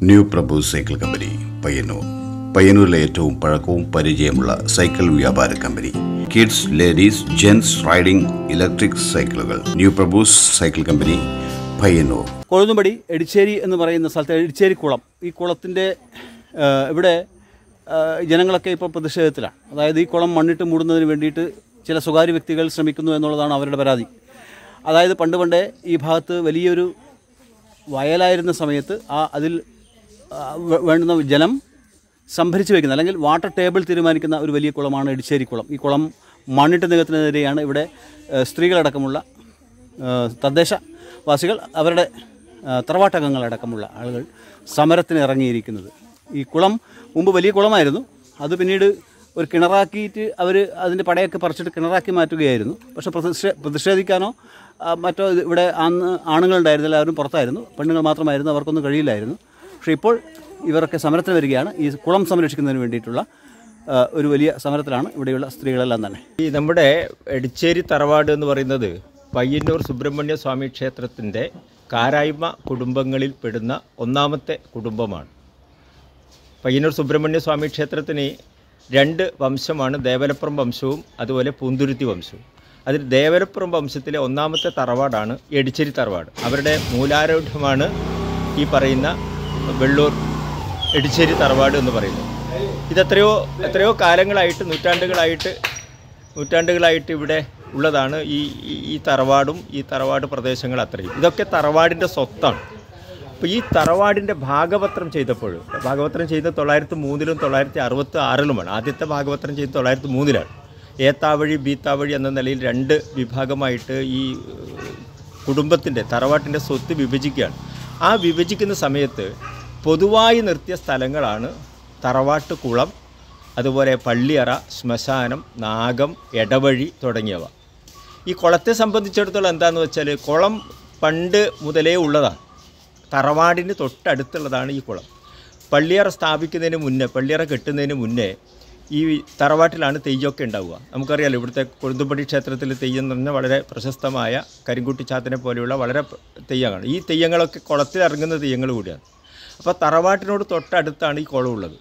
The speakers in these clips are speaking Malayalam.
New Prabhu cycle company Payyanur. പയ്യന്നൂരിലെ ഏറ്റവും പഴക്കവും പരിചയമുള്ള സൈക്കിൾ വ്യാപാര company. Kids, ladies, gents riding electric സൈക്കിളുകൾ. New Prabhu cycle company Payyanur. Kozhunnumpadi Edicheri എന്ന് പറയുന്ന സ്ഥലത്ത് എടിച്ചേരി കുളം. ഈ കുളത്തിൻ്റെ ഇവിടെ ജനങ്ങളൊക്കെ ഇപ്പോൾ പ്രതിഷേധത്തിലാണ്. അതായത് ഈ കുളം മണ്ണിട്ട് മൂടുന്നതിന് വേണ്ടിയിട്ട് ചില സ്വകാര്യ വ്യക്തികൾ ശ്രമിക്കുന്നു എന്നുള്ളതാണ് അവരുടെ പരാതി. അതായത് പണ്ടേ ഈ ഭാഗത്ത് വലിയൊരു വയലായിരുന്ന സമയത്ത് അതിൽ വേണ്ടുന്ന ജലം സംഭരിച്ചു വയ്ക്കുന്ന അല്ലെങ്കിൽ വാട്ടർ ടേബിൾ തീരുമാനിക്കുന്ന ഒരു വലിയ കുളമാണ് എടിച്ചേരി കുളം. ഈ കുളം മണ്ണിട്ട് നികത്തുന്നതിനെതിരെയാണ് ഇവിടെ സ്ത്രീകളടക്കമുള്ള തദ്ദേശവാസികൾ, അവരുടെ തറവാട്ടകങ്ങളടക്കമുള്ള ആളുകൾ സമരത്തിന് ഇറങ്ങിയിരിക്കുന്നത്. ഈ കുളം മുമ്പ് വലിയ കുളമായിരുന്നു. അത് പിന്നീട് ഒരു കിണറാക്കിയിട്ട് അവർ അതിൻ്റെ പടയൊക്കെ പറിച്ചിട്ട് കിണറാക്കി മാറ്റുകയായിരുന്നു. പക്ഷേ പ്രതിഷേധിക്കാനോ മറ്റോ ഇവിടെ ആണുങ്ങളുണ്ടായിരുന്നില്ല, എല്ലാവരും പുറത്തായിരുന്നു. പെണ്ണുങ്ങൾ മാത്രമായിരുന്നു, അവർക്കൊന്നും കഴിയില്ലായിരുന്നു. പക്ഷേ ഇപ്പോൾ ഇവരൊക്കെ സമരത്തിന് വരികയാണ്. ഈ കുളം സംരക്ഷിക്കുന്നതിന് വേണ്ടിയിട്ടുള്ള ഒരു വലിയ സമരത്തിലാണ് ഇവിടെയുള്ള സ്ത്രീകളെല്ലാം തന്നെ. ഈ നമ്മുടെ എടിച്ചേരി തറവാട് എന്ന് പറയുന്നത് പയ്യന്നൂർ സുബ്രഹ്മണ്യ സ്വാമി ക്ഷേത്രത്തിൻ്റെ കാരായ്മ കുടുംബങ്ങളിൽ പെടുന്ന ഒന്നാമത്തെ കുടുംബമാണ്. പയ്യന്നൂർ സുബ്രഹ്മണ്യ സ്വാമി ക്ഷേത്രത്തിന് 2 വംശമാണ്, ദേവലപ്പുറം വംശവും അതുപോലെ പൂന്തുരുത്തി വംശവും. അതിൽ ദേവലപ്പുറം വംശത്തിലെ ഒന്നാമത്തെ തറവാടാണ് എടിച്ചേരി തറവാട്. അവരുടെ മൂലാരൂഢമാണ് ഈ പറയുന്ന വെള്ളൂർ എടിച്ചേരി തറവാട് എന്ന് പറയുന്നത്. എത്രയോ കാലങ്ങളായിട്ട് നൂറ്റാണ്ടുകളായിട്ട് ഇവിടെ ഉള്ളതാണ് ഈ തറവാടും ഈ തറവാട് പ്രദേശങ്ങൾ അത്രയും. ഇതൊക്കെ തറവാടിൻ്റെ സ്വത്താണ്. അപ്പോൾ ഈ തറവാടിൻ്റെ ഭാഗപത്രം ചെയ്തപ്പോൾ, ഭാഗപത്രം ചെയ്തത് 903-ലും 966-ലുമാണ്. ആദ്യത്തെ ഭാഗപത്രം ചെയ്തത് 903-ലാണ്. ഏത്താവഴി ബീത്താവഴി എന്ന നിലയിൽ 2 വിഭാഗമായിട്ട് ഈ കുടുംബത്തിൻ്റെ തറവാട്ടിൻ്റെ സ്വത്ത് വിഭജിക്കുകയാണ്. ആ വിഭജിക്കുന്ന സമയത്ത് പൊതുവായി നിർത്തിയ സ്ഥലങ്ങളാണ് തറവാട്ട് കുളം, അതുപോലെ പള്ളിയറ, ശ്മശാനം, നാഗം, എടവഴി തുടങ്ങിയവ. ഈ കുളത്തെ സംബന്ധിച്ചിടത്തോളം എന്താണെന്ന് വെച്ചാൽ, കുളം പണ്ട് മുതലേ ഉള്ളതാണ്. തറവാടിന് തൊട്ടടുത്തുള്ളതാണ് ഈ കുളം. പള്ളിയറ സ്ഥാപിക്കുന്നതിന് മുന്നേ, പള്ളിയറ കെട്ടുന്നതിന് മുന്നേ ഈ തറവാട്ടിലാണ് തെയ്യമൊക്കെ ഉണ്ടാവുക. നമുക്കറിയാലോ, ഇവിടുത്തെ കൊഴുന്തുംപടി ക്ഷേത്രത്തിൽ തെയ്യം എന്ന് പറഞ്ഞാൽ വളരെ പ്രശസ്തമായ കരിങ്കുട്ടി ചാത്തനെ പോലെയുള്ള വളരെ തെയ്യങ്ങളാണ്. ഈ തെയ്യങ്ങളൊക്കെ കുളത്തിലിറങ്ങുന്ന തെയ്യങ്ങൾ കൂടിയാണ്. അപ്പോൾ തറവാട്ടിനോട് തൊട്ടടുത്താണ് ഈ കുളം ഉള്ളത്.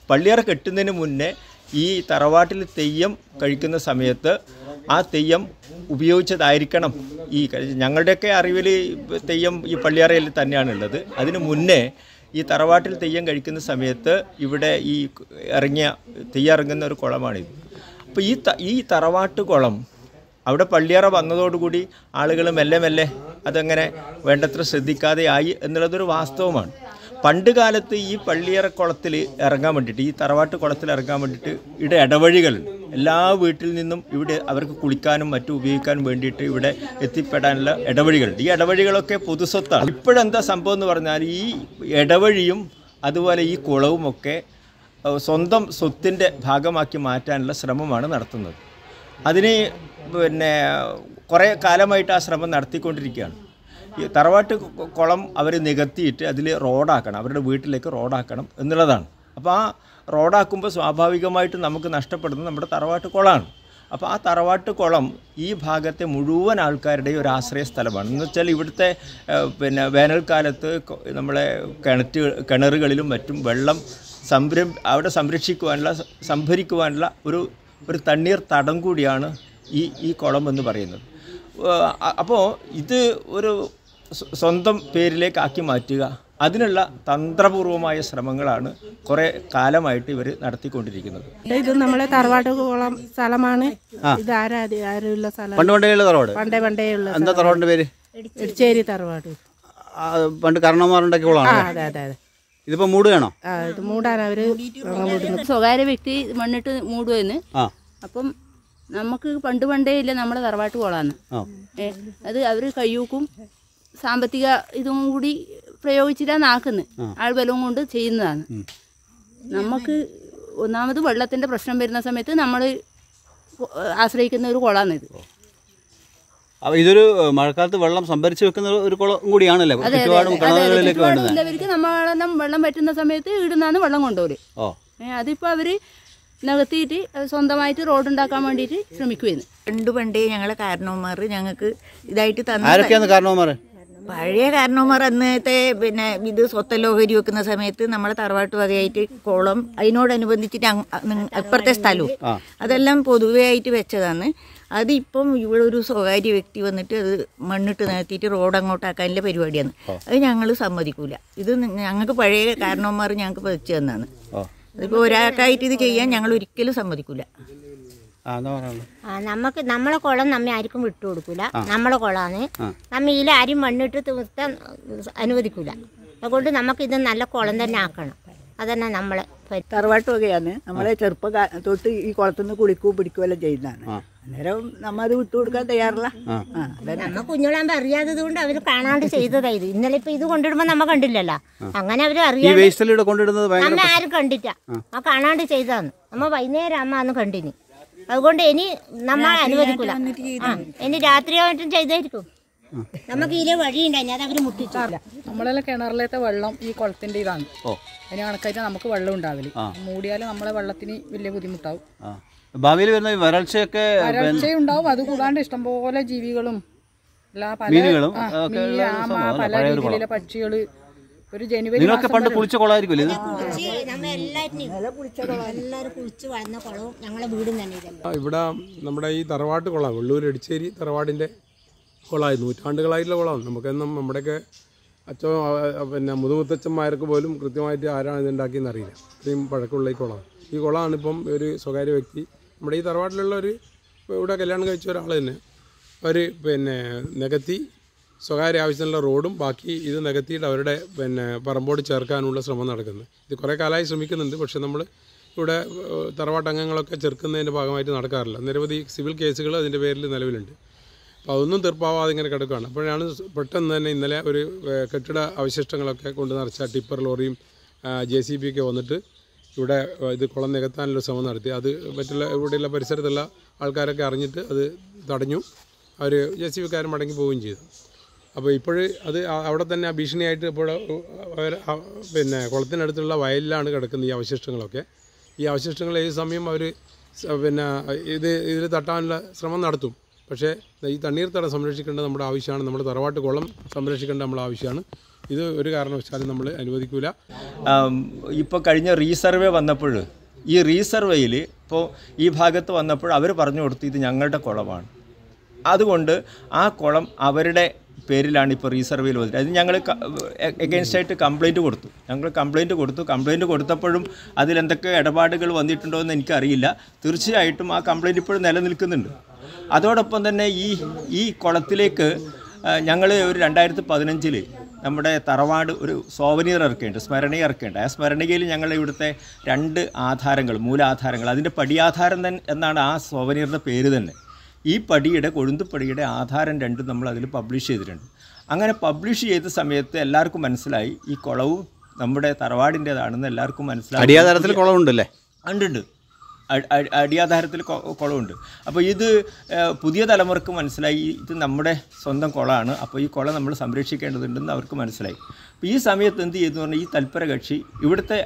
പള്ളിയറ കെട്ടുന്നതിന് മുന്നേ ഈ തറവാട്ടിൽ തെയ്യം കഴിക്കുന്ന സമയത്ത് ആ തെയ്യം ഉപയോഗിച്ചതായിരിക്കണം. ഞങ്ങളുടെയൊക്കെ അറിവിൽ തെയ്യം ഈ പള്ളിയറയിൽ തന്നെയാണുള്ളത്. അതിന് മുന്നേ ഈ തറവാട്ടിൽ തെയ്യം കഴിക്കുന്ന സമയത്ത് ഇവിടെ ഈ തെയ്യം ഇറങ്ങുന്ന ഒരു കുളമാണിത്. അപ്പോൾ ഈ തറവാട്ട് കുളം അവിടെ പള്ളിയറ വന്നതോടുകൂടി ആളുകൾ മെല്ലെ അതങ്ങനെ വേണ്ടത്ര ശ്രദ്ധിക്കാതെ ആയി എന്നുള്ളതൊരു വാസ്തവമാണ്. പണ്ട് കാലത്ത് ഈ പള്ളിയറ കുളത്തിൽ ഇറങ്ങാൻ വേണ്ടിയിട്ട്, ഈ തറവാട്ട് കുളത്തിൽ ഇറങ്ങാൻ വേണ്ടിയിട്ട് ഇവിടെ ഇടവഴികളുണ്ട്. എല്ലാ വീട്ടിൽ നിന്നും ഇവിടെ അവർക്ക് കുളിക്കാനും മറ്റും ഉപയോഗിക്കാനും വേണ്ടിയിട്ട് ഇവിടെ എത്തിപ്പെടാനുള്ള ഇടവഴികളുണ്ട്. ഈ ഇടവഴികളൊക്കെ പൊതുസ്വത്താണ്. ഇപ്പോഴെന്താ സംഭവം എന്ന് പറഞ്ഞാൽ, ഈ ഇടവഴിയും അതുപോലെ ഈ കുളവുമൊക്കെ സ്വന്തം സ്വത്തിൻ്റെ ഭാഗമാക്കി മാറ്റാനുള്ള ശ്രമമാണ് നടത്തുന്നത്. അതിന് കുറേ കാലമായിട്ട് ആ ശ്രമം നടത്തിക്കൊണ്ടിരിക്കുകയാണ്. ഈ തറവാട്ട് കുളം അവർ നികത്തിയിട്ട് അതിൽ റോഡാക്കണം, അവരുടെ വീട്ടിലേക്ക് റോഡാക്കണം എന്നുള്ളതാണ്. അപ്പോൾ ആ റോഡാക്കുമ്പോൾ സ്വാഭാവികമായിട്ടും നമുക്ക് നഷ്ടപ്പെടുന്നത് നമ്മുടെ തറവാട്ട് കുളമാണ്. അപ്പോൾ ആ തറവാട്ട് കുളം ഈ ഭാഗത്തെ മുഴുവൻ ആൾക്കാരുടെയും ഒരു ആശ്രയ സ്ഥലമാണ്. എന്ന് വെച്ചാൽ ഇവിടുത്തെ വേനൽക്കാലത്ത് നമ്മളെ കിണറുകളിലും മറ്റും വെള്ളം അവിടെ സംഭരിക്കുവാനുള്ള ഒരു തണ്ണീർ തടം കൂടിയാണ് ഈ കുളം എന്ന് പറയുന്നത്. അപ്പോൾ ഇത് ഒരു സ്വന്തം പേരിലേക്കാക്കി മാറ്റുക, അതിനുള്ള തന്ത്രപൂർവമായ ശ്രമങ്ങളാണ് കുറേ കാലമായിട്ട് ഇവർ നടത്തിക്കൊണ്ടിരിക്കുന്നത്. ഇത് നമ്മളെ തറവാട്ട് കുളം സ്ഥലമാണ്. ഇത് ആരുള്ള സ്ഥലം? പണ്ടേയുള്ള എന്താ തറവാടിന്റെ പേര്? എടിച്ചേരി തറവാട്. പണ്ട് കാരണവന്മാരുണ്ടാക്കിയ കുളമാണ്. അതെ. ഇതിപ്പോ മൂടുകയാണോ? ഇത് മൂടാൻ അവര് സ്വകാര്യ വ്യക്തി മണ്ണിട്ട് മൂടുവെന്ന്. അപ്പം നമുക്ക് പണ്ടേ ഇല്ല നമ്മളെ തറവാട്ട് കുളാന്ന്. അത് അവര് കയ്യൂക്കും സാമ്പത്തിക ഇതും കൂടി പ്രയോഗിച്ചിട്ടാണ് ആക്കുന്നത്. ആൾബലവും കൊണ്ട് ചെയ്യുന്നതാണ്. നമുക്ക് ഒന്നാമത് വെള്ളത്തിന്റെ പ്രശ്നം വരുന്ന സമയത്ത് നമ്മൾ ആശ്രയിക്കുന്ന ഒരു കുളാണിത്. ഇതൊരു മഴക്കാലത്ത് വെള്ളം സംഭരിച്ചു വെക്കുന്ന ഒരു കുളം കൂടിയാണല്ലേ? ഇവർക്ക് നമ്മളെല്ലാം വെള്ളം പറ്റുന്ന സമയത്ത് ഇടുന്നാണ് വെള്ളം കൊണ്ടുപോലും. അതിപ്പോ അവര് നികത്തിയിട്ട് സ്വന്തമായിട്ട് റോഡ് ഉണ്ടാക്കാൻ വേണ്ടിയിട്ട് ശ്രമിക്കുമായിരുന്നു. പണ്ടേ ഞങ്ങളെ കാരണവന്മാർ ഞങ്ങൾക്ക് ഇതായിട്ട് ആരൊക്കെയാണ് കാരണവന്മാർ? പഴയ കാരണവന്മാർ അന്നത്തെ പിന്നെ ഇത് സ്വത്തലോഹരി വെക്കുന്ന സമയത്ത് നമ്മുടെ തറവാട്ട് വകയായിട്ട് കുളം അതിനോടനുബന്ധിച്ചിട്ട് അപ്പുറത്തെ സ്ഥലവും അതെല്ലാം പൊതുവേ ആയിട്ട് വെച്ചതാണ്. അതിപ്പം ഇവിടെ ഒരു സ്വകാര്യ വ്യക്തി വന്നിട്ട് അത് മണ്ണിട്ട് നിരത്തിയിട്ട് റോഡ് അങ്ങോട്ടാക്കാനുള്ള പരിപാടിയാണ്. അത് ഞങ്ങൾ സമ്മതിക്കൂല. ഇത് ഞങ്ങൾക്ക് പഴയ കാരണവന്മാർ ഞങ്ങൾക്ക് പതിച്ചു തന്നാണ്. അതിപ്പോൾ ഒരാൾക്കായിട്ട് ഇത് ചെയ്യാൻ ഞങ്ങൾ ഒരിക്കലും സമ്മതിക്കൂല. നമുക്ക് നമ്മളെ കുളം നമ്മെ ആർക്കും വിട്ടുകൊടുക്കൂല. നമ്മളെ കുളമാണ്. നമ്മ ഇതിൽ ആരും മണ്ണിട്ട് തീർത്താൻ അനുവദിക്കൂല. അതുകൊണ്ട് നമുക്കിത് നല്ല കുളം തന്നെ ആക്കണം. അതന്നെ നമ്മളെ തറവാട്ട് വകയാണ്. നമ്മളെ ചെറുപ്പം തൊട്ട് ഈ കുളത്തുനിന്ന് കുളിക്കുകയും പിടിക്കുകയെല്ലാം ചെയ്യുന്നതാണ്. അന്നേരം നമ്മ അത് വിട്ടുകൊടുക്കാൻ തയ്യാറില്ല. നമ്മ കുഞ്ഞുങ്ങളാകുമ്പോ അറിയാത്തത് കൊണ്ട് അവര് കാണാണ്ട് ചെയ്തതായത്. ഇന്നലെ ഇപ്പൊ ഇത് കൊണ്ടിടുമ്പോ നമ്മ കണ്ടില്ലല്ലോ. അങ്ങനെ അവര് അറിയാതെ നമ്മ ആരും കണ്ടിട്ട ആ കാണാണ്ട് ചെയ്തതാണ്. നമ്മ വൈകുന്നേരം അമ്മ അന്ന് കണ്ടിന്. അതുകൊണ്ട് ഇനി നമ്മൾ അനുവദിക്കൂല. ഇനി രാത്രിയായിട്ടും ചെയ്തായിരിക്കും. നമുക്ക് ഇതിലെ വഴിയുണ്ടായി അത് അവര് മുട്ടിച്ചില്ല. നമ്മളെല്ലാം കിണറിലത്തെ വെള്ളം ഈ കുളത്തിന്റെ ഇതാണ്. അതിന് കണക്കായിട്ട് നമുക്ക് വെള്ളം ഉണ്ടാവില്ല. മൂടിയാലും നമ്മളെ വെള്ളത്തിന് വലിയ ബുദ്ധിമുട്ടാവും. ഭാവിയിൽ വരുന്ന വരൾച്ചയുണ്ടാവും. അത് കൂടാണ്ട് ഇഷ്ടംപോലെ ജീവികളും എല്ലാ പല പല രീതിയിലെ പക്ഷികള് ഒരു ജനുവരി പണ്ട് കുളിച്ച കുളമായിരിക്കും ഇവിടെ നമ്മുടെ ഈ തറവാട്ട് കുളം വെള്ളൂർ എടിച്ചേരി തറവാടിന്റെ കുളമായി നൂറ്റാണ്ടുകളായിട്ടുള്ള കുളമാണ്. നമുക്കെന്നും നമ്മുടെയൊക്കെ അച്ഛൻ പിന്നെ മുതുമുത്തച്ഛന്മാർക്ക് പോലും കൃത്യമായിട്ട് ആരാണ് ഇതുണ്ടാക്കിയെന്ന് അറിയില്ല. ഇത്രയും പഴക്കമുള്ള ഈ കുളമാണ്. ഈ കുളമാണ് ഇപ്പം ഒരു സ്വകാര്യ വ്യക്തി നമ്മുടെ ഈ തറവാട്ടിലുള്ള ഒരു ഇവിടെ കല്യാണം കഴിച്ച ഒരാൾ തന്നെ അവർ പിന്നെ നികത്തി സ്വകാര്യ ആവശ്യത്തിനുള്ള റോഡും ബാക്കി ഇത് നികത്തിയിട്ട് അവരുടെ പിന്നെ പറമ്പോട് ചേർക്കാനുള്ള ശ്രമം നടക്കുന്നത്. ഇത് കുറേ കാലമായി ശ്രമിക്കുന്നുണ്ട്. പക്ഷേ നമ്മൾ ഇവിടെ തറവാട്ടംഗങ്ങളൊക്കെ ചേർക്കുന്നതിൻ്റെ ഭാഗമായിട്ട് നടക്കാറില്ല. നിരവധി സിവിൽ കേസുകൾ അതിൻ്റെ പേരിൽ നിലവിലുണ്ട്. അപ്പോൾ അതൊന്നും തീർപ്പാവാതെ ഇങ്ങനെ കിടക്കുകയാണ്. അപ്പോഴാണ് പെട്ടെന്ന് തന്നെ ഇന്നലെ ഒരു കെട്ടിട അവശിഷ്ടങ്ങളൊക്കെ കൊണ്ട് നിറച്ച ടിപ്പർ ലോറിയും JCB ഒക്കെ വന്നിട്ട് ഇവിടെ ഇത് കുളം നികത്താനുള്ള ശ്രമം നടത്തി. അത് മറ്റുള്ള ഇവിടെയുള്ള പരിസരത്തുള്ള ആൾക്കാരൊക്കെ അറിഞ്ഞിട്ട് അത് തടഞ്ഞു. അവർ JCBക്കാരും മടങ്ങി പോവുകയും ചെയ്തു. അപ്പോൾ ഇപ്പോഴ് അത് അവിടെ തന്നെ ആ ഭീഷണിയായിട്ട് ഇപ്പോൾ പിന്നെ കുളത്തിനടുത്തുള്ള വയലിലാണ് കിടക്കുന്നത് ഈ അവശിഷ്ടങ്ങളൊക്കെ. ഈ അവശിഷ്ടങ്ങൾ ഏത് സമയം അവർ പിന്നെ ഇതിൽ തട്ടാനുള്ള ശ്രമം നടത്തും. പക്ഷേ ഈ തണ്ണീർത്തടം സംരക്ഷിക്കേണ്ടത് നമ്മുടെ ആവശ്യമാണ്. നമ്മുടെ തറവാട്ട് കുളം സംരക്ഷിക്കേണ്ട നമ്മുടെ ആവശ്യമാണ്. ഇത് ഒരു കാരണവശാലും നമ്മൾ അനുവദിക്കൂല. ഇപ്പോൾ കഴിഞ്ഞ റീസർവേ വന്നപ്പോൾ ഈ റീസർവേയിൽ ഇപ്പോൾ ഈ ഭാഗത്ത് വന്നപ്പോൾ അവർ പറഞ്ഞു കൊടുത്തു ഇത് ഞങ്ങളുടെ കുളമാണ്. അതുകൊണ്ട് ആ കുളം അവരുടെ പേരിലാണ് ഇപ്പോൾ റീസർവേയിൽ വന്നിട്ട്. അത് ഞങ്ങൾ എഗെയിൻസ്റ്റായിട്ട് കംപ്ലയിൻറ്റ് കൊടുത്തു. കംപ്ലയിൻറ്റ് കൊടുത്തപ്പോഴും അതിലെന്തൊക്കെ ഇടപാടുകൾ വന്നിട്ടുണ്ടോ എന്ന് എനിക്കറിയില്ല. തീർച്ചയായിട്ടും ആ കംപ്ലയിൻറ്റ് ഇപ്പോഴും നിലനിൽക്കുന്നുണ്ട്. അതോടൊപ്പം തന്നെ ഈ കുളത്തിലേക്ക് ഞങ്ങൾ ഒരു 2015 നമ്മുടെ തറവാട് ഒരു സോവനീർ ഇറക്കേണ്ട സ്മരണ ഇറക്കേണ്ട. ആ സ്മരണികയിൽ ഞങ്ങൾ ഇവിടുത്തെ 2 ആധാരങ്ങൾ മൂലാധാരങ്ങൾ അതിൻ്റെ പടിയാധാരം തന്നെ എന്നാണ് ആ സോവനീറിൻ്റെ പേര് തന്നെ. ഈ പടിയുടെ കൊഴുന്തുപടിയുടെ ആധാരം 2 നമ്മൾ അതിൽ പബ്ലിഷ് ചെയ്തിട്ടുണ്ട്. അങ്ങനെ പബ്ലിഷ് ചെയ്ത സമയത്ത് എല്ലാവർക്കും മനസ്സിലായി ഈ കുളവും നമ്മുടെ തറവാടിൻ്റെതാണെന്ന് എല്ലാവർക്കും മനസ്സിലായി. അടിയാധാരത്തിൽ കുളമുണ്ടല്ലേ? ഉണ്ട്. അടിയാധാരത്തിൽ കുളമുണ്ട്. അപ്പോൾ ഇത് പുതിയ തലമുറക്ക് മനസ്സിലായി ഇത് നമ്മുടെ സ്വന്തം കുളമാണ്. അപ്പോൾ ഈ കുളം നമ്മൾ സംരക്ഷിക്കേണ്ടതുണ്ടെന്ന് അവർക്ക് മനസ്സിലായി. അപ്പോൾ ഈ സമയത്ത് എന്ത് ചെയ്തു പറഞ്ഞാൽ ഈ തൽപര കക്ഷി ഇവിടുത്തെ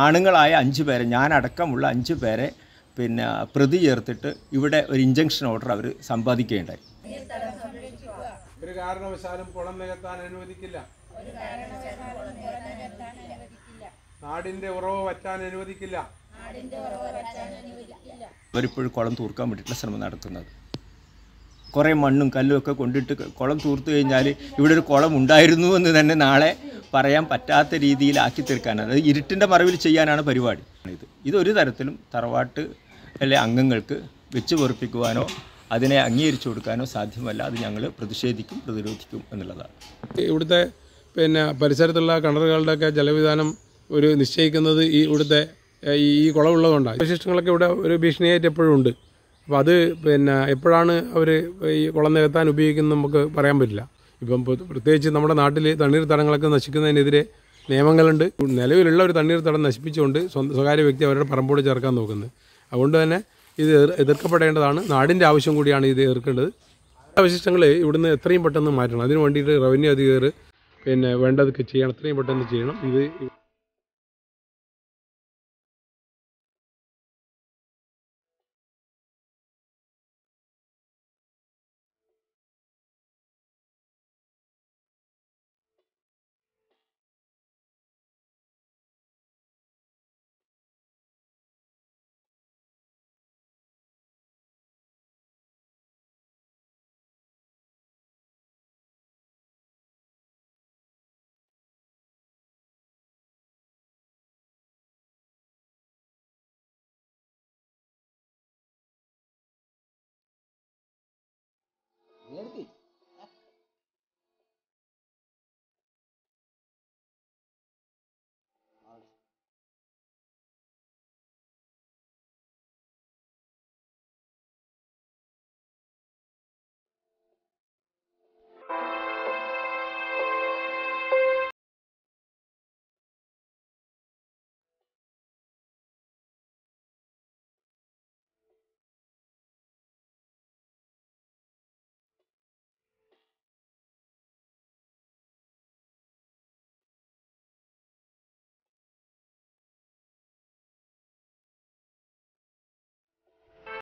ആണുങ്ങളായ 5 പേരെ ഞാനടക്കമുള്ള 5 പേരെ പിന്നെ പ്രതി ചേർത്തിട്ട് ഇവിടെ ഒരു ഇഞ്ചക്ഷൻ ഓർഡർ അവർ സമ്പാദിക്കുകയുണ്ടായി. ഒരു കാരണവശാലും കുളം നികത്താൻ അനുവദിക്കില്ല. നാടിന്റെ ഉറവ് വറ്റാൻ അനുവദിക്കില്ല. അവരിപ്പോഴും കുളം തൂർക്കാൻ വേണ്ടിയിട്ടുള്ള ശ്രമം നടത്തുന്നത്. കുറേ മണ്ണും കല്ലും ഒക്കെ കൊണ്ടിട്ട് കുളം തൂർത്തു കഴിഞ്ഞാൽ ഇവിടെ ഒരു കുളം ഉണ്ടായിരുന്നു എന്ന് തന്നെ നാളെ പറയാൻ പറ്റാത്ത രീതിയിലാക്കി തീർക്കാനാണ്. അത് ഇരുട്ടിൻ്റെ മറവിൽ ചെയ്യാനാണ് പരിപാടി. ഇതൊരു തരത്തിലും തറവാട്ട് അംഗങ്ങൾക്ക് വെച്ച് പൊറുപ്പിക്കുവാനോ അതിനെ അംഗീകരിച്ചു കൊടുക്കാനോ സാധ്യമല്ല. അത് ഞങ്ങൾ പ്രതിഷേധിക്കും, പ്രതിരോധിക്കും എന്നുള്ളതാണ്. ഇവിടുത്തെ പിന്നെ പരിസരത്തുള്ള കിണറുകളുടെയൊക്കെ ജലവിധാനം ഒരു നിശ്ചയിക്കുന്നത് ഈ ഇവിടുത്തെ ഈ കുളമുള്ളതുകൊണ്ടാണ്. അവശിഷ്ടങ്ങളൊക്കെ ഇവിടെ ഒരു ഭീഷണിയായിട്ട് എപ്പോഴും ഉണ്ട്. അപ്പോൾ അത് പിന്നെ എപ്പോഴാണ് അവർ ഈ കുളം നികത്താൻ ഉപയോഗിക്കുന്നത് നമുക്ക് പറയാൻ പറ്റില്ല. ഇപ്പം പ്രത്യേകിച്ച് നമ്മുടെ നാട്ടിൽ തണ്ണീർത്തടങ്ങളൊക്കെ നശിക്കുന്നതിനെതിരെ നിയമങ്ങളുണ്ട്. നിലവിലുള്ള ഒരു തണ്ണീർത്തടം നശിപ്പിച്ചുകൊണ്ട് സ്വകാര്യ വ്യക്തി അവരുടെ പറമ്പോട് ചേർക്കാൻ നോക്കുന്നത്. അതുകൊണ്ട് തന്നെ ഇത് എതിർക്കപ്പെടേണ്ടതാണ്. നാടിൻ്റെ ആവശ്യം കൂടിയാണ് ഇത് എതിർക്കേണ്ടത്. അവശിഷ്ടങ്ങൾ ഇവിടുന്ന് എത്രയും പെട്ടെന്ന് മാറ്റണം. അതിന് വേണ്ടിയിട്ട് റവന്യൂ അധികൃതർ പിന്നെ വേണ്ടതൊക്കെ ചെയ്യണം, എത്രയും പെട്ടെന്ന് ചെയ്യണം. ഇത്